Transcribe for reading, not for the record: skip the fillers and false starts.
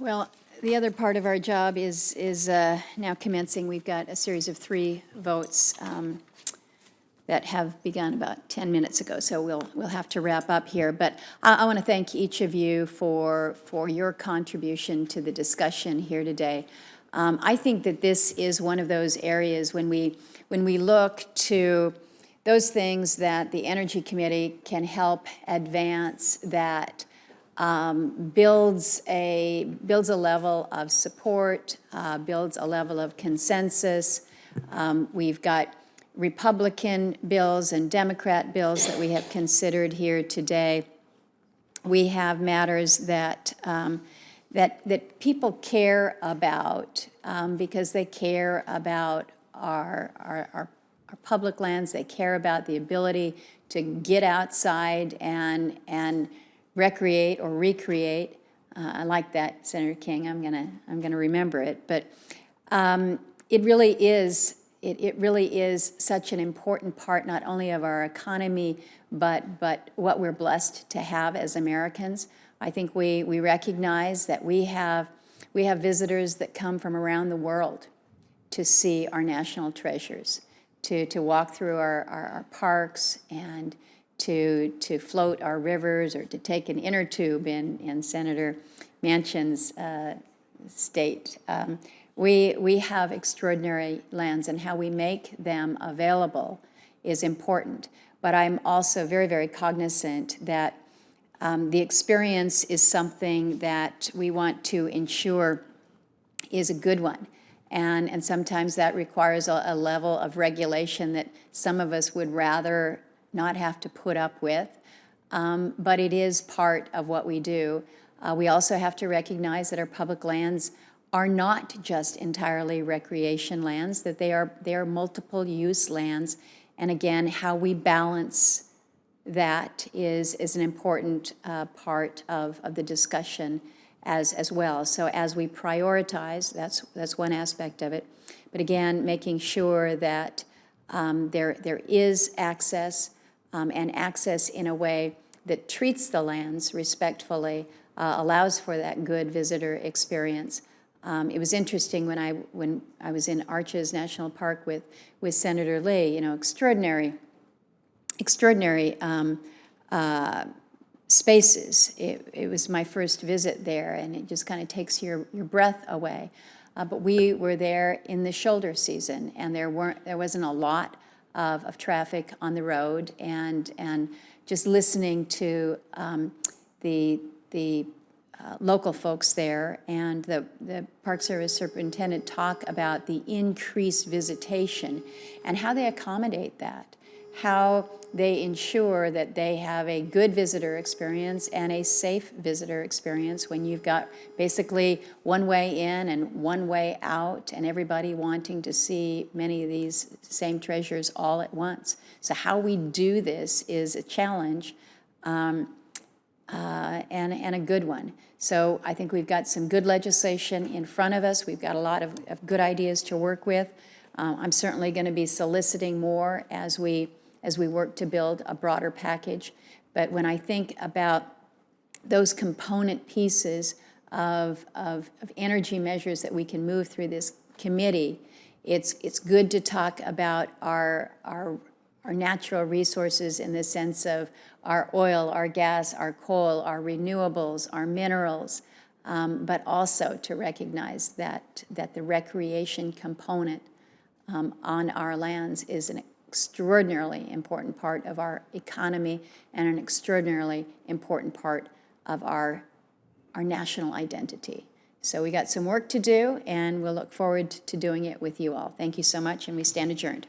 Well, the other part of our job is now commencing. We've got a series of 3 votes that have begun about 10 minutes ago, so we'll have to wrap up here. But I want to thank each of you for your contribution to the discussion here today. I think that this is one of those areas when we look to those things that the Energy Committee can help advance that builds a level of support, builds a level of consensus. We've got Republican bills and Democrat bills that we have considered here today. We have matters that that people care about because they care about our public lands. They care about the ability to get outside and recreate or recreate. I like that, Senator King. I'm gonna remember it. But it really is such an important part not only of our economy but what we're blessed to have as Americans. I think we recognize that we have visitors that come from around the world to see our national treasures, to walk through our parks and to float our rivers, or to take an inner tube in Senator Manchin's state. We have extraordinary lands, and how we make them available is important. But I'm also very, very cognizant that the experience is something that we want to ensure is a good one. And sometimes that requires a level of regulation that some of us would rather not have to put up with, but it is part of what we do. We also have to recognize that our public lands are not just entirely recreation lands, that they are multiple use lands. And again, how we balance that is an important part of the discussion as well. So as we prioritize, that's one aspect of it. But again, making sure that there is access, and access in a way that treats the lands respectfully, allows for that good visitor experience. It was interesting when I was in Arches National Park with Senator Lee. You know, extraordinary spaces. It was my first visit there, and it just kind of takes your breath away. But we were there in the shoulder season, and there wasn't a lot of traffic on the road, and just listening to the local folks there and the Park Service superintendent talk about the increased visitation and how they accommodate that, how they ensure that they have a good visitor experience and a safe visitor experience when you've got basically one way in and one way out, and everybody wanting to see many of these same treasures all at once. So how we do this is a challenge, and a good one. So I think we've got some good legislation in front of us. We've got a lot of good ideas to work with. I'm certainly going to be soliciting more as we work to build a broader package. But when I think about those component pieces of energy measures that we can move through this committee, it's good to talk about our natural resources in the sense of our oil, our gas, our coal, our renewables, our minerals, but also to recognize that the recreation component on our lands is an extraordinarily important part of our economy and an extraordinarily important part of our national identity. So we got some work to do, and we'll look forward to doing it with you all. Thank you so much, and we stand adjourned.